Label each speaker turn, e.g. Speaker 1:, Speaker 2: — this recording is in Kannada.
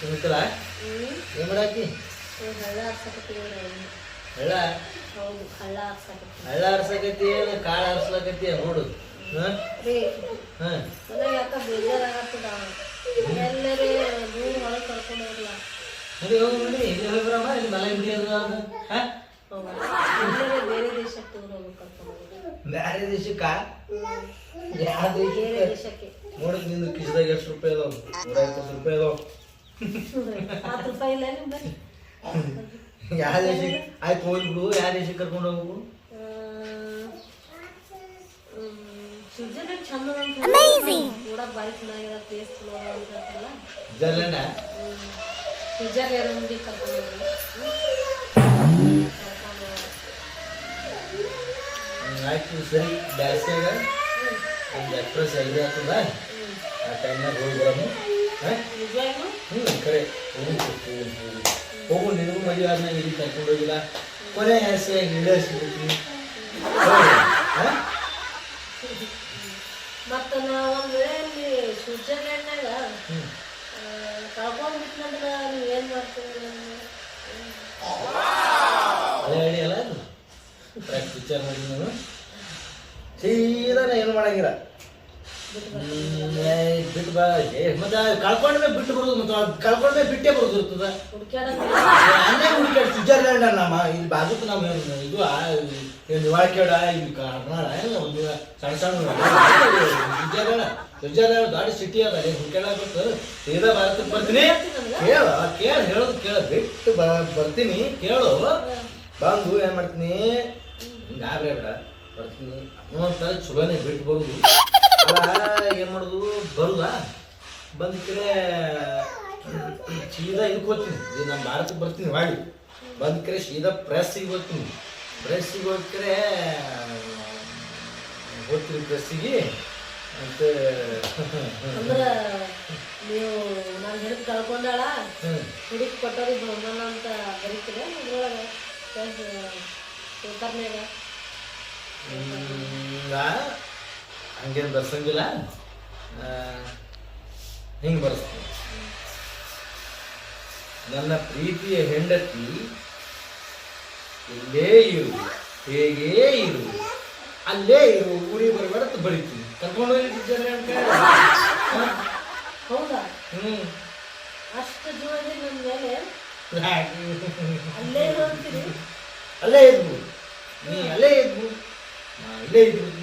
Speaker 1: ತಿನ್ಕಲ್ಲ ಏನು ಮಾಡಾಕಿ
Speaker 2: ಹಳ್ಳ ಹಾಕ್ಸಕತ್ತೀವಿ
Speaker 1: ಹಳ್ಳ
Speaker 2: ಹೌದು ಹಳ್ಳ ಹಾಕ್ಸಕತ್ತೀವಿ
Speaker 1: ಹಳ್ಳ ಹರ್ಸಕತ್ತಿ ಏನು ಕಾಳು ಹರ್ಸ್ಲಕತ್ತಿ ನೋಡು
Speaker 2: ರೀ
Speaker 1: ಹಾಂ
Speaker 2: ನನಗೆ ಯಾಕ ಬೇಜಾರಾಗತ್ತದ ಎಲ್ಲರೇ ದೂರ ಹೊರಗೆ ಕರ್ಕೊಂಡು ಹೋಗ್ಲ
Speaker 1: ನೋಡಿ ಹೋಗಿ ನೋಡಿ ಇಲ್ಲಿ ಹೋಗ್ರಮ್ಮ ಇಲ್ಲಿ ಮಲೆ ಬಿಡಿಯೋದು ಹಾಂ
Speaker 2: ಎಲ್ಲರೇ ಬೇರೆ ದೇಶಕ್ಕೆ ಟೂರ್ ಹೋಗಿ ಕರ್ಕೊಂಡು ಹೋಗ್ಲಿ
Speaker 1: ಬೇರೆ ದೇಶಕ್ಕ ಯಾವ
Speaker 2: ಬೇರೆ
Speaker 1: ದೇಶಕ್ಕೆ
Speaker 2: ದೇಶಕ್ಕೆ
Speaker 1: ನೋಡಿದ್ ನಿಂದು ಕಿಸದಾಗ ಎಷ್ಟು ರೂಪಾಯಿ ಅದಾವ 150 ರೂಪಾಯಿ ಅದಾವ
Speaker 2: 10 ರೂಪಾಯಿ ಇಲ್ಲ ನಿಮ್ದು
Speaker 1: ಯಾವ ದೇಶಕ್ಕೆ ಆಯ್ತು ಹೋಗ್ಬಿಡು ಯಾವ ದೇಶಕ್ಕೆ ಕರ್ಕೊಂಡು ಹೋಗ್ಬೇಕು
Speaker 2: ಸ್ವಿಟ್ಜರ್ಲೆಂಡ್ ಚಂದ ನೋಡಕ್ ಬಾರಿ ಚೆನ್ನಾಗಿದೆ ಪ್ಲೇಸ್ ಚಲೋ ಅಂತಲ್ಲ
Speaker 1: ಸ್ವಿಟ್ಜರ್ಲೆಂಡ್
Speaker 2: ಸ್ವಿಟ್ಜರ್ಲೆಂಡ್ ಕರ್ಕೊಂಡು ಹೋಗಿ
Speaker 1: ಆಯ್ತು ಸರಿ ಬ್ಯಾಸ್ಯಾಗ ಒಂದು ಎಕ್ಸ್ಪ್ರೆಸ್ ಎಲ್ರಿ ಆಗ್ತದ ಆ ಟೈಮ್ನಾಗ ಹೋಗಿ ಬರೋದು ಕರೆ ಹೋಗು ನಿನಗೂ ಮದುವೆ ಆದ್ಮೇಲೆ ಇಲ್ಲಿ ಕರ್ಕೊಂಡು ಹೋಗಿಲ್ಲ ಕೊನೆ ಆಸೆ ಇಲ್ಲೇ ಸಿಗ್ತೀನಿ
Speaker 2: ಮತ್ತು ನಾವು ಒಂದು ವೇಳೆ ಅಲ್ಲಿ ಸ್ವಿಟ್ಜರ್ಲೆಂಡ್ನಾಗ ಕಳ್ಕೊಂಡ್ಬಿಟ್ನಂದ್ರೆ ನೀವೇನು ಮಾಡ್ತೀವಿ
Speaker 1: ಅದೇ ಹೇಳಿ ಅಲ್ಲ ಅದು ಪಿಕ್ಚರ್ ಮಾಡಿ ನಾನು ಸೀದಾ ಏನು ಮಾಡಂಗಿಲ್ಲ ಬಿಟ್ಟು ಬಾ ಮತ್ತೆ ಕಳ್ಕೊಂಡ್ಮೇ ಬಿಟ್ಟು ಬರೋದು ಮತ್ತೆ ಕಳ್ಕೊಂಡ್ಮೇ ಬಿಟ್ಟೇ ಬರೋದು ಇರ್ತದ ಅಲ್ಲೇ ಹುಡುಕಾಡಿ ಸ್ವಿಟ್ಜರ್ಲ್ಯಾಂಡ್ ನಮ್ಮ ಇಲ್ಲಿ ಬಾಜುಕ್ ನಮ್ಮ ಇದು ನಿವಾಳ್ಕೇಡ ಇಲ್ಲಿ ಕರ್ನಾಡ ಒಂದು ಸಣ್ಣ ಸಣ್ಣ ಸ್ವಿಟ್ಜರ್ಲ್ಯಾಂಡ್ ದೊಡ್ಡ ಸಿಟಿ ಅದ ಅಲ್ಲಿ ಹುಡುಕಾಡಬೇಕು ಸೀದಾ ಭಾರತಕ್ಕೆ ಬರ್ತೀನಿ ಹೇಳೋದು ಕೇಳ ಬಿಟ್ಟು ಬರ್ತೀನಿ ಕೇಳು ಬಂದು ಏನು ಮಾಡ್ತೀನಿ ಹಿಂಗೆ ಆಗ್ಲೇ ಬೇಡ ಬರ್ತೀನಿ ಅನ್ನೋಂಥ ಚಲೋನೇ ಬಿಟ್ಟು ಬರೋದು ಅಲ್ಲ ಏನು ಮಾಡೋದು ಬರುದಾ ಬಂದ ಕಡೆ ಸೀದಾ ಇದಕ್ಕೆ ಹೋಗ್ತೀನಿ ಇದು ನಮ್ಮ ಭಾರತಕ್ಕೆ ಬರ್ತೀನಿ ಮಾಡಿ ಬಂದ ಕಡೆ ಸೀದಾ ಪ್ರೆಸ್ಸಿಗೆ ಹೋಗ್ತೀನಿ ಪ್ರೆಸ್ಸಿಗೆ ಹೋಗ್ಕರೆ ಹೋಗ್ತೀನಿ ಪ್ರೆಸ್ಸಿಗೆ ಅಂತ
Speaker 2: ಅಂದ್ರೆ ನೀವು ನಾನು ಹಿಡಿದು ಕಳ್ಕೊಂಡಾಳ ಹುಡುಕಿ ಕೊಟ್ಟವ್ರಿಗೆ ಬಹುಮಾನ ಅಂತ ಬರೀತೀರ ಅದ್ರೊಳಗೆ ಪೇಪರ್ನಾಗ
Speaker 1: ಹಂಗೇನು ಬರ್ಸಂಗಿಲ್ಲ ಹಿಂಗೆ ಬರ್ಸ್ತೀನಿ ನನ್ನ ಪ್ರೀತಿಯ ಹೆಂಡತಿ ಇಲ್ಲೇ ಇರು ಹೇಗೇ ಇರು ಅಲ್ಲೇ ಇರು ಊರಿ ಬರಬೇಡ ಬರೀತೀನಿ ಕರ್ಕೊಂಡು ಹೋಗಿದ್ದಾರೆ ಅಂತ
Speaker 2: ಹೌದಾ ಅಷ್ಟು ಜೋಡಿ ನನ್ನ ಮೇಲೆ ಅಲ್ಲೇ ಇರು ಅಂತೀರಿ
Speaker 1: ಅಲ್ಲೇ ಇದ್ವು ನೀ ಅಲ್ಲೇ ಇದ್ವು ನಾ ಇಲ್ಲೇ ಇದ್ಬಿಡ್ತೀನಿ